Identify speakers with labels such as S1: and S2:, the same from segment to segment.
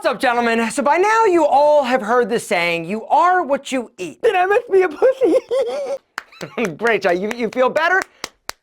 S1: What's up, gentlemen? So by now you all have heard the saying, you are what you eat. Did I miss me a pussy? Great, Jay. You feel better?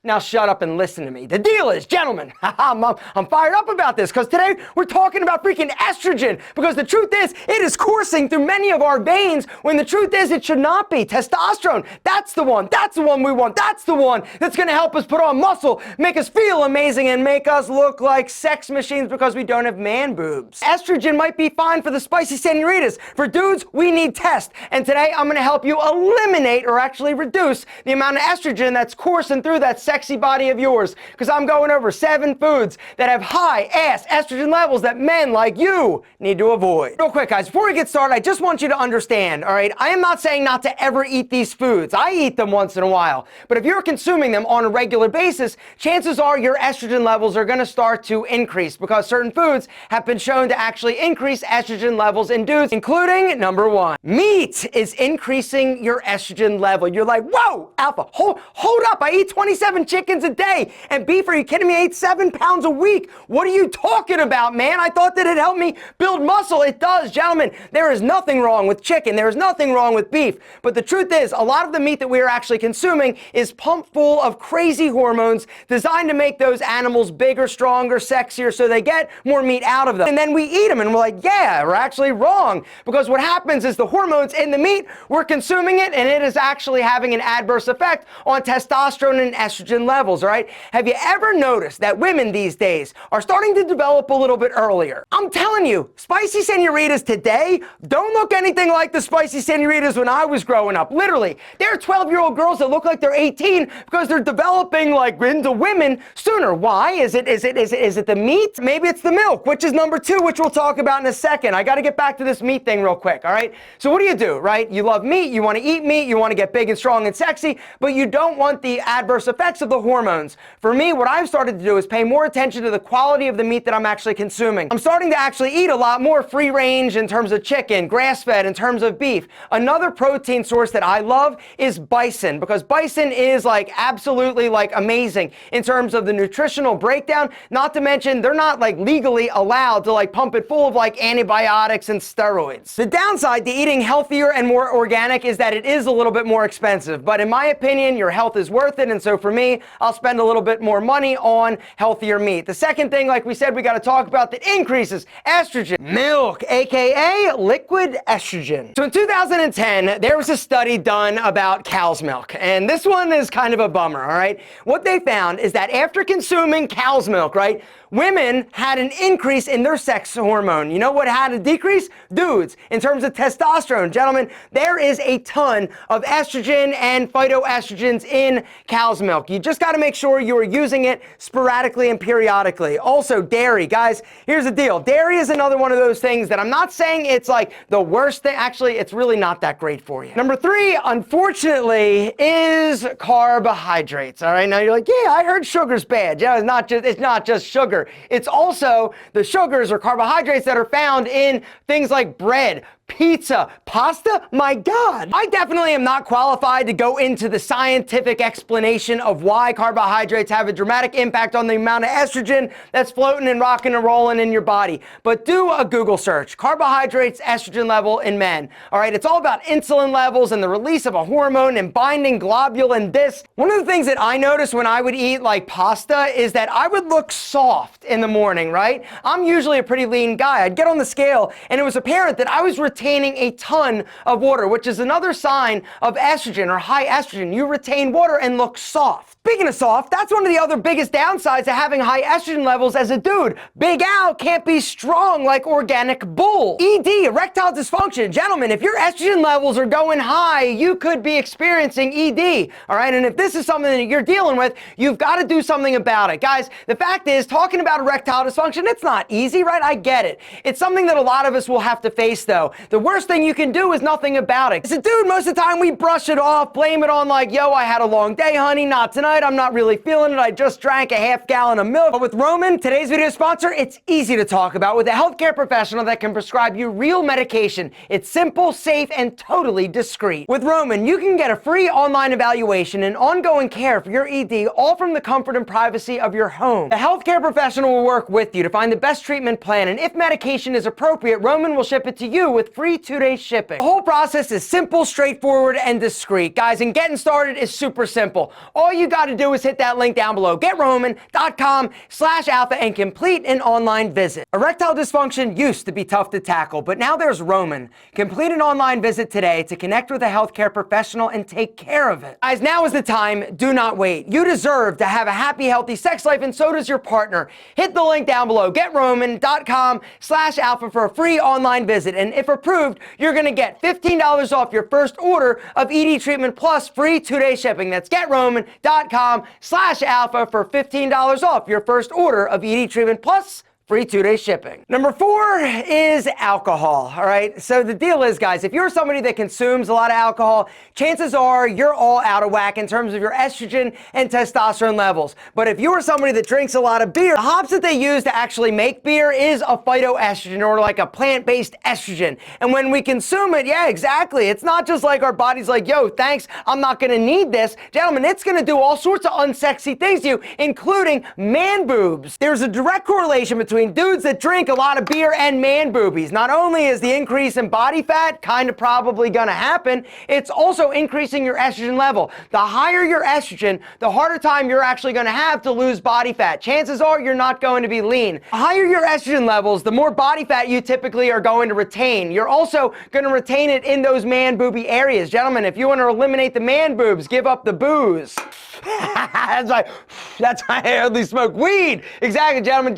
S1: Now shut up and listen to me. The deal is, gentlemen, I'm fired up about this because today we're talking about freaking estrogen, because the truth is it is coursing through many of our veins when the truth is it should not be. Testosterone, that's the one we want. That's the one that's going to help us put on muscle, make us feel amazing, and make us look like sex machines because we don't have man boobs. Estrogen might be fine for the spicy senoritas. For dudes, we need test. And today I'm going to help you eliminate or actually reduce the amount of estrogen that's coursing through that sexy body of yours, because I'm going over 7 foods that have high ass estrogen levels that men like you need to avoid. Real quick, guys, before we get started, I just want you to understand, all right, I am not saying not to ever eat these foods. I eat them once in a while, but if you're consuming them on a regular basis, chances are your estrogen levels are going to start to increase, because certain foods have been shown to actually increase estrogen levels in dudes, including number 1. Meat is increasing your estrogen level. You're like, whoa, Alpha, hold up, I eat 27 chickens a day. And beef, are you kidding me? I eat 7 pounds a week. What are you talking about, man? I thought that it helped me build muscle. It does, gentlemen. There is nothing wrong with chicken. There is nothing wrong with beef. But the truth is, a lot of the meat that we are actually consuming is pumped full of crazy hormones designed to make those animals bigger, stronger, sexier, so they get more meat out of them. And then we eat them and we're like, yeah, we're actually wrong. Because what happens is the hormones in the meat, we're consuming it, and it is actually having an adverse effect on testosterone and estrogen levels, all right? Have you ever noticed that women these days are starting to develop a little bit earlier? I'm telling you, spicy senoritas today don't look anything like the spicy senoritas when I was growing up. Literally, there are 12-year-old girls that look like they're 18 because they're developing like into women sooner. Why? Is it the meat? Maybe it's the milk, which is number 2, which we'll talk about in a second. I got to get back to this meat thing real quick, all right? So what do, right? You love meat, you want to eat meat, you want to get big and strong and sexy, but you don't want the adverse effects of the hormones. For me, what I've started to do is pay more attention to the quality of the meat that I'm actually consuming. I'm starting to actually eat a lot more free range in terms of chicken, grass-fed in terms of beef. Another protein source that I love is bison, because bison is like absolutely like amazing in terms of the nutritional breakdown, not to mention they're not like legally allowed to like pump it full of like antibiotics and steroids. The downside to eating healthier and more organic is that it is a little bit more expensive, but in my opinion, your health is worth it, and so for me, I'll spend a little bit more money on healthier meat. The second thing, like we said, we got to talk about that increases estrogen. Milk, aka liquid estrogen. So in 2010, there was a study done about cow's milk, and this one is kind of a bummer, all right? What they found is that after consuming cow's milk, right, women had an increase in their sex hormone. You know what had a decrease? Dudes. In terms of testosterone, gentlemen, there is a ton of estrogen and phytoestrogens in cow's milk. You just got to make sure you are using it sporadically and periodically. Also, dairy. Guys, here's the deal. Dairy is another one of those things that I'm not saying it's like the worst thing. Actually, it's really not that great for you. Number 3, unfortunately, is carbohydrates. All right, now you're like, yeah, I heard sugar's bad. Yeah, it's not just sugar. It's also the sugars or carbohydrates that are found in things like bread, pizza, pasta. My God, I definitely am not qualified to go into the scientific explanation of why carbohydrates have a dramatic impact on the amount of estrogen that's floating and rocking and rolling in your body. But do a Google search, carbohydrates, estrogen level in men. All right, it's all about insulin levels and the release of a hormone and binding globulin disc. One of the things that I noticed when I would eat like pasta is that I would look soft in the morning, right? I'm usually a pretty lean guy. I'd get on the scale and it was apparent that I was retaining a ton of water, which is another sign of estrogen or high estrogen. You retain water and look soft. Speaking of soft, that's one of the other biggest downsides of having high estrogen levels as a dude. Big Al can't be strong like organic bull. ED, erectile dysfunction. Gentlemen, if your estrogen levels are going high, you could be experiencing ED. All right, and if this is something that you're dealing with, you've got to do something about it. Guys, the fact is, talking about erectile dysfunction, it's not easy, right? I get it. It's something that a lot of us will have to face, though. the worst thing you can do is nothing about it. So dude, most of the time we brush it off, blame it on like, yo, I had a long day, honey, not tonight, I'm not really feeling it, I just drank a half gallon of milk. But with Roman, today's video sponsor, it's easy to talk about with a healthcare professional that can prescribe you real medication. It's simple, safe, and totally discreet. With Roman, you can get a free online evaluation and ongoing care for your ED, all from the comfort and privacy of your home. The healthcare professional will work with you to find the best treatment plan, and if medication is appropriate, Roman will ship it to you with free 2-day shipping. The whole process is simple, straightforward, and discreet. Guys, and getting started is super simple. All you got to do is hit that link down below, GetRoman.com/alpha, and complete an online visit. Erectile dysfunction used to be tough to tackle, but now there's Roman. Complete an online visit today to connect with a healthcare professional and take care of it. Guys, now is the time. Do not wait. You deserve to have a happy, healthy sex life, and so does your partner. Hit the link down below, GetRoman.com/alpha for a free online visit, and if approved, you're going to get $15 off your first order of ED treatment plus free 2-day shipping. That's GetRoman.com/alpha for $15 off your first order of ED treatment plus free 2-day shipping. Number 4 is alcohol, all right? So the deal is, guys, if you're somebody that consumes a lot of alcohol, chances are you're all out of whack in terms of your estrogen and testosterone levels. But if you are somebody that drinks a lot of beer, the hops that they use to actually make beer is a phytoestrogen, or like a plant-based estrogen. And when we consume it, yeah, exactly. It's not just like our body's like, yo, thanks, I'm not gonna need this. Gentlemen, it's gonna do all sorts of unsexy things to you, including man boobs. There's a direct correlation between dudes that drink a lot of beer and man boobies. Not only is the increase in body fat kind of probably gonna happen, it's also increasing your estrogen level. The higher your estrogen, the harder time you're actually gonna have to lose body fat. Chances are you're not going to be lean. The higher your estrogen levels, the more body fat you typically are going to retain. You're also gonna retain it in those man boobie areas. Gentlemen, if you want to eliminate the man boobs, give up the booze. That's why I only smoke weed. Exactly, gentlemen,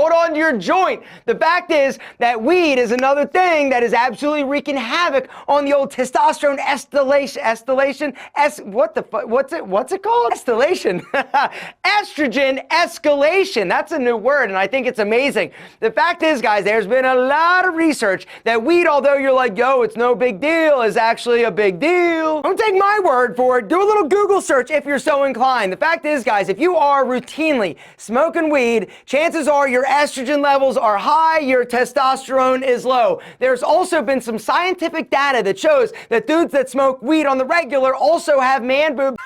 S1: hold on to your joint. The fact is that weed is another thing that is absolutely wreaking havoc on the old testosterone escalation. What's it called? Escalation. Estrogen escalation. That's a new word, and I think it's amazing. The fact is, guys, there's been a lot of research that weed, although you're like, yo, it's no big deal, is actually a big deal. Don't take my word for it. Do a little Google search if you're so inclined. The fact is, guys, if you are routinely smoking weed, chances are your estrogen levels are high, your testosterone is low. There's also been some scientific data that shows that dudes that smoke weed on the regular also have man boobs.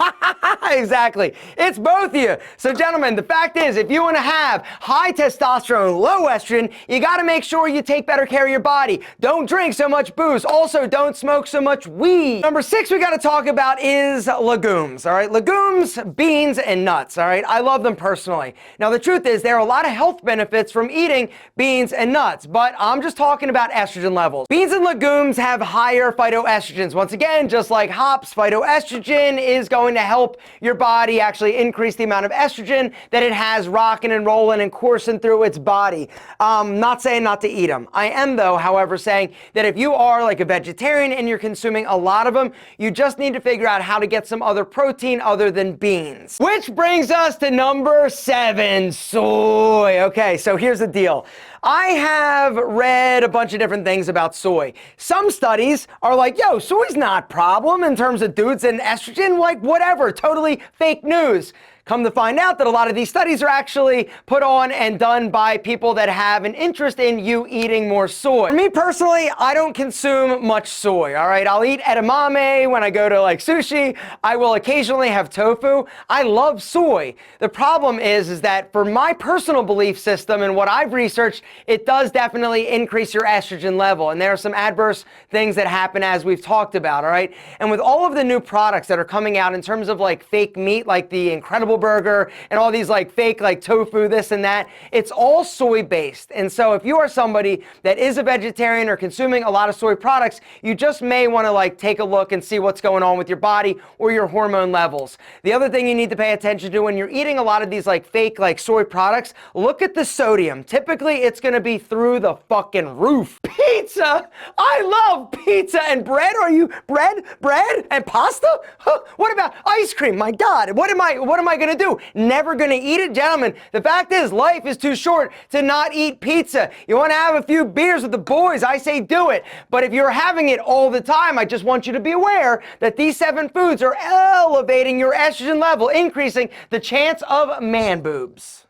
S1: Exactly. It's both of you. So gentlemen, the fact is, if you want to have high testosterone, low estrogen, you got to make sure you take better care of your body. Don't drink so much booze. Also, don't smoke so much weed. Number 6 we got to talk about is legumes, all right? Legumes, beans, and nuts, all right? I love them personally. Now, the truth is there are a lot of health benefits from eating beans and nuts, but I'm just talking about estrogen levels. Beans and legumes have higher phytoestrogens. Once again, just like hops, phytoestrogen is going to help your body actually increase the amount of estrogen that it has rocking and rolling and coursing through its body. Not saying not to eat them. I am, though, however, saying that if you are like a vegetarian and you're consuming a lot of them, you just need to figure out how to get some other protein other than beans. Which brings us to number 7, soy. Okay, so here's the deal. I have read a bunch of different things about soy. Some studies are like, yo, soy's not a problem in terms of dudes and estrogen, like whatever, totally fake news. Come to find out that a lot of these studies are actually put on and done by people that have an interest in you eating more soy. For me personally, I don't consume much soy, all right? I'll eat edamame when I go to like sushi. I will occasionally have tofu. I love soy. The problem is that for my personal belief system and what I've researched, it does definitely increase your estrogen level. And there are some adverse things that happen as we've talked about, all right? And with all of the new products that are coming out in terms of like fake meat, like the Incredible Burger and all these like fake like tofu, this and that, it's all soy based. And so if you are somebody that is a vegetarian or consuming a lot of soy products, you just may want to like take a look and see what's going on with your body or your hormone levels. The other thing you need to pay attention to when you're eating a lot of these like fake like soy products, look at the sodium. Typically it's going to be through the fucking roof. Pizza! I love pizza and bread. Are you bread and pasta? Huh? What about ice cream? My God, what am I going gonna do? Never gonna eat it? Gentlemen, the fact is, life is too short to not eat pizza. You wanna have a few beers with the boys, I say do it. But if you're having it all the time, I just want you to be aware that these 7 foods are elevating your estrogen level, increasing the chance of man boobs.